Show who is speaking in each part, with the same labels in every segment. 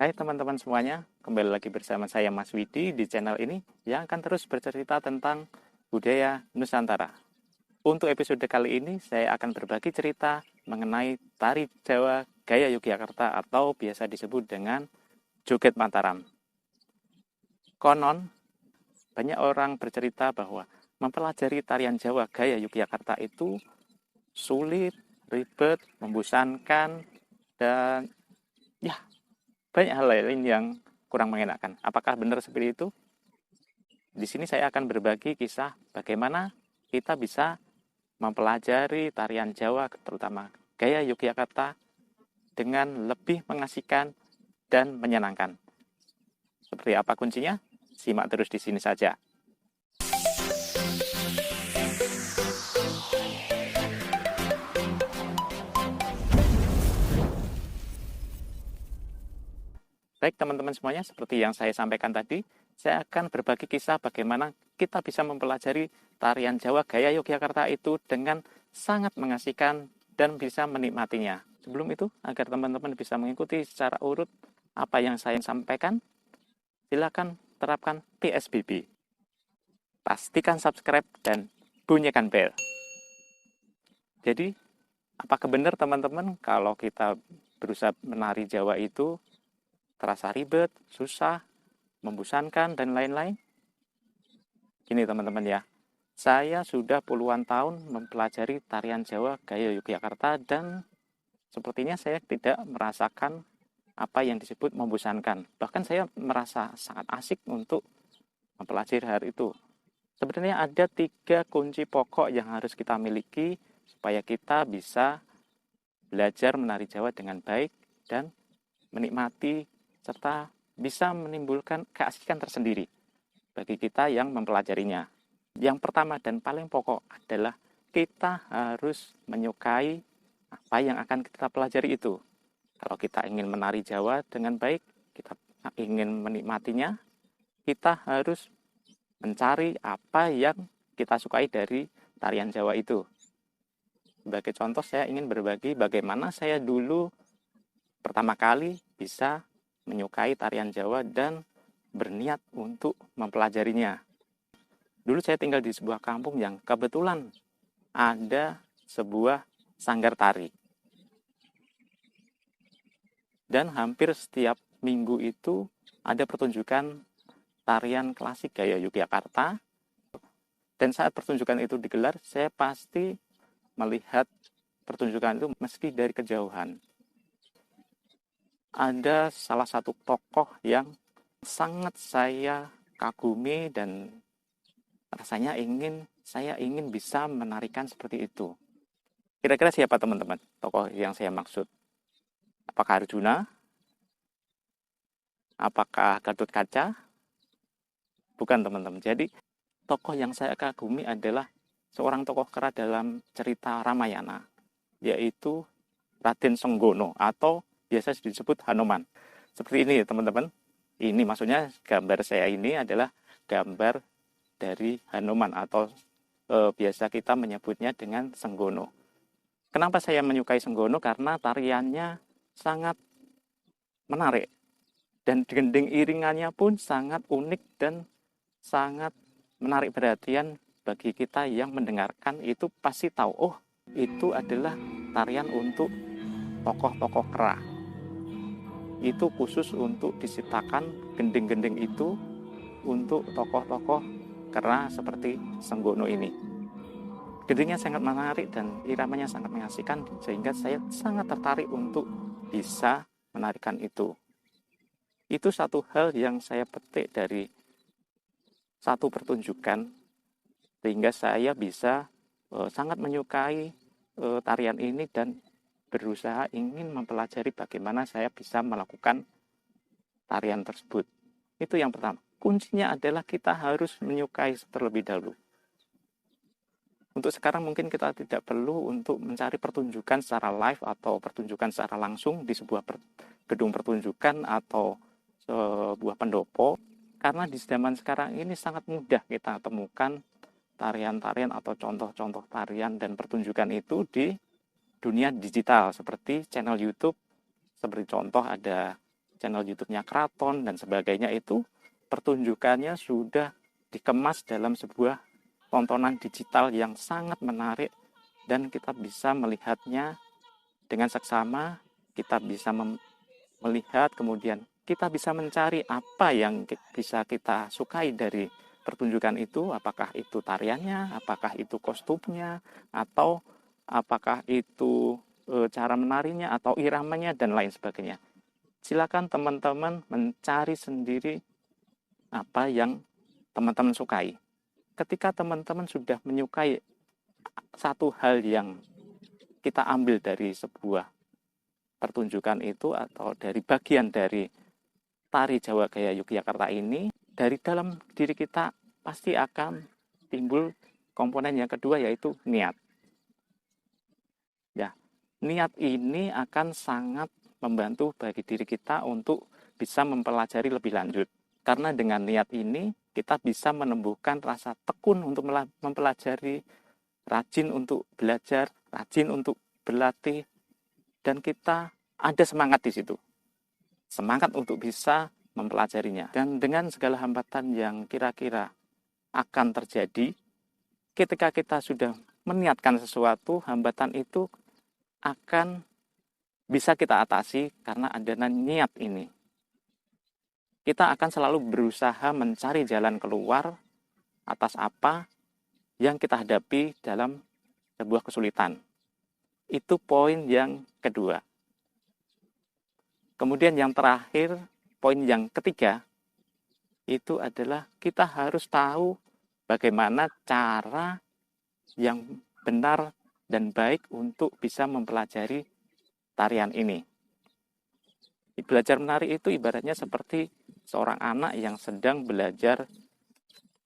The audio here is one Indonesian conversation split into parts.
Speaker 1: Hai teman-teman semuanya, kembali lagi bersama saya Mas Widi di channel ini yang akan terus bercerita tentang budaya Nusantara. Untuk episode kali ini saya akan berbagi cerita mengenai tari Jawa gaya Yogyakarta atau biasa disebut dengan joget Mataram. Konon, banyak orang bercerita bahwa mempelajari tarian Jawa gaya Yogyakarta itu sulit, ribet, membosankan, dan ya banyak hal lain yang kurang mengenakan. Apakah benar seperti itu? Di sini saya akan berbagi kisah bagaimana kita bisa mempelajari tarian Jawa, terutama gaya Yogyakarta, dengan lebih mengasihkan dan menyenangkan. Seperti apa kuncinya? Simak terus di sini saja. Baik teman-teman semuanya, seperti yang saya sampaikan tadi, saya akan berbagi kisah bagaimana kita bisa mempelajari tarian Jawa gaya Yogyakarta itu dengan sangat mengasihkan dan bisa menikmatinya. Sebelum itu, agar teman-teman bisa mengikuti secara urut apa yang saya sampaikan, silakan terapkan PSBB. Pastikan subscribe dan bunyikan bel. Jadi, apakah benar teman-teman kalau kita berusaha menari Jawa itu terasa ribet, susah, membosankan, dan lain-lain? Gini teman-teman ya, saya sudah puluhan tahun mempelajari tarian Jawa gaya Yogyakarta dan sepertinya saya tidak merasakan apa yang disebut membosankan. Bahkan saya merasa sangat asik untuk mempelajari hal itu. Sebenarnya ada 3 kunci pokok yang harus kita miliki supaya kita bisa belajar menari Jawa dengan baik dan menikmati serta bisa menimbulkan keasikan tersendiri bagi kita yang mempelajarinya. Yang pertama dan paling pokok adalah kita harus menyukai apa yang akan kita pelajari itu. Kalau kita ingin menari Jawa dengan baik, kita ingin menikmatinya, kita harus mencari apa yang kita sukai dari tarian Jawa itu. Sebagai contoh, saya ingin berbagi bagaimana saya dulu pertama kali bisa menyukai tarian Jawa dan berniat untuk mempelajarinya. Dulu saya tinggal di sebuah kampung yang kebetulan ada sebuah sanggar tari. Dan hampir setiap minggu itu ada pertunjukan tarian klasik gaya Yogyakarta. Dan saat pertunjukan itu digelar, saya pasti melihat pertunjukan itu meski dari kejauhan. Ada salah satu tokoh yang sangat saya kagumi dan rasanya saya ingin bisa menarikan seperti itu. Kira-kira siapa teman-teman tokoh yang saya maksud? Apakah Arjuna? Apakah Gatot Kaca? Bukan teman-teman. Jadi tokoh yang saya kagumi adalah seorang tokoh kera dalam cerita Ramayana, yaitu Raden Senggono atau biasa disebut Hanuman. Seperti ini ya teman-teman. Ini maksudnya gambar saya ini adalah gambar dari Hanuman atau biasa kita menyebutnya dengan Senggono. Kenapa saya menyukai Senggono? Karena tariannya sangat menarik dan gending iringannya pun sangat unik dan sangat menarik perhatian bagi kita yang mendengarkan. Itu pasti tahu, oh itu adalah tarian untuk tokoh-tokoh kera. Itu khusus untuk diciptakan gending-gending itu untuk tokoh-tokoh kera seperti Senggono ini. Gendingnya sangat menarik dan iramanya sangat mengasihkan sehingga saya sangat tertarik untuk bisa menarikan itu. Itu satu hal yang saya petik dari satu pertunjukan sehingga saya bisa sangat menyukai tarian ini dan berusaha ingin mempelajari bagaimana saya bisa melakukan tarian tersebut. Itu yang pertama. Kuncinya adalah kita harus menyukai terlebih dahulu. Untuk sekarang mungkin kita tidak perlu untuk mencari pertunjukan secara live atau pertunjukan secara langsung di sebuah gedung pertunjukan atau sebuah pendopo. Karena di zaman sekarang ini sangat mudah kita temukan tarian-tarian atau contoh-contoh tarian dan pertunjukan itu di dunia digital seperti channel YouTube. Seperti contoh ada channel YouTube-nya Keraton dan sebagainya itu pertunjukannya sudah dikemas dalam sebuah tontonan digital yang sangat menarik dan kita bisa melihatnya dengan seksama, kita bisa melihat, kemudian kita bisa mencari apa yang bisa kita sukai dari pertunjukan itu, apakah itu tariannya, apakah itu kostumnya, atau apakah itu cara menarinya, atau iramanya, dan lain sebagainya. Silakan teman-teman mencari sendiri apa yang teman-teman sukai. Ketika teman-teman sudah menyukai satu hal yang kita ambil dari sebuah pertunjukan itu atau dari bagian dari tari Jawa Gaya Yogyakarta ini, dari dalam diri kita pasti akan timbul komponen yang kedua, yaitu niat. Ya, niat ini akan sangat membantu bagi diri kita untuk bisa mempelajari lebih lanjut. Karena dengan niat ini kita bisa menumbuhkan rasa tekun untuk mempelajari, rajin untuk belajar, rajin untuk berlatih, dan kita ada semangat di situ. Semangat untuk bisa mempelajarinya. Dan dengan segala hambatan yang kira-kira akan terjadi, ketika kita sudah meniatkan sesuatu, hambatan itu akan bisa kita atasi karena adanya niat ini. Kita akan selalu berusaha mencari jalan keluar atas apa yang kita hadapi dalam sebuah kesulitan. Itu poin yang kedua. Kemudian yang terakhir, poin yang ketiga, itu adalah kita harus tahu bagaimana cara yang benar dan baik untuk bisa mempelajari tarian ini. Belajar menari itu ibaratnya seperti seorang anak yang sedang belajar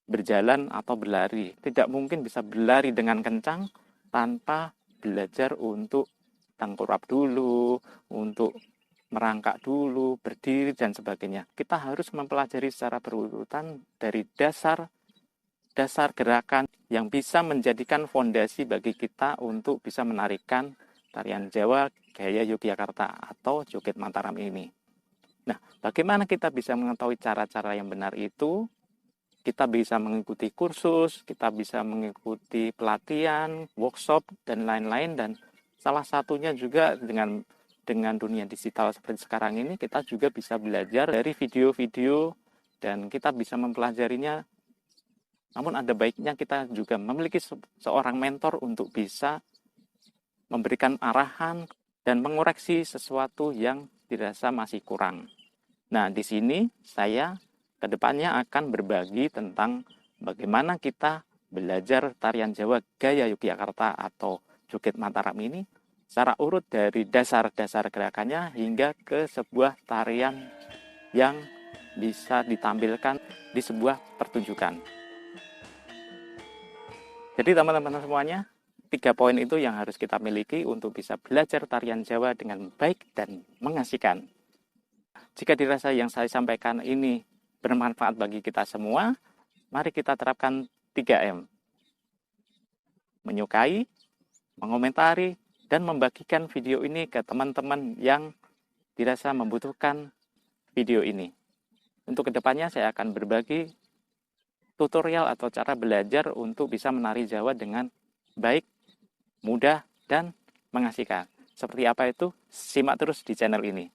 Speaker 1: berjalan atau berlari. Tidak mungkin bisa berlari dengan kencang tanpa belajar untuk tengkurap dulu, untuk merangkak dulu, berdiri, dan sebagainya. Kita harus mempelajari secara berurutan dari dasar gerakan yang bisa menjadikan fondasi bagi kita untuk bisa menarikan tarian Jawa Gaya Yogyakarta atau Joget Mataram ini. Nah, bagaimana kita bisa mengetahui cara-cara yang benar itu? Kita bisa mengikuti kursus, kita bisa mengikuti pelatihan, workshop, dan lain-lain. Dan salah satunya juga dengan dunia digital seperti sekarang ini, kita juga bisa belajar dari video-video dan kita bisa mempelajarinya. Namun ada baiknya kita juga memiliki seorang mentor untuk bisa memberikan arahan dan mengoreksi sesuatu yang dirasa masih kurang. Nah, di sini saya kedepannya akan berbagi tentang bagaimana kita belajar tarian Jawa Gaya Yogyakarta atau Joget Mataram ini secara urut dari dasar-dasar gerakannya hingga ke sebuah tarian yang bisa ditampilkan di sebuah pertunjukan. Jadi teman-teman semuanya, 3 poin itu yang harus kita miliki untuk bisa belajar tarian Jawa dengan baik dan mengasihkan. Jika dirasa yang saya sampaikan ini bermanfaat bagi kita semua, mari kita terapkan 3M. Menyukai, mengomentari, dan membagikan video ini ke teman-teman yang dirasa membutuhkan video ini. Untuk kedepannya saya akan berbagi tutorial atau cara belajar untuk bisa menari Jawa dengan baik, mudah, dan mengasihkan. Seperti apa itu? Simak terus di channel ini.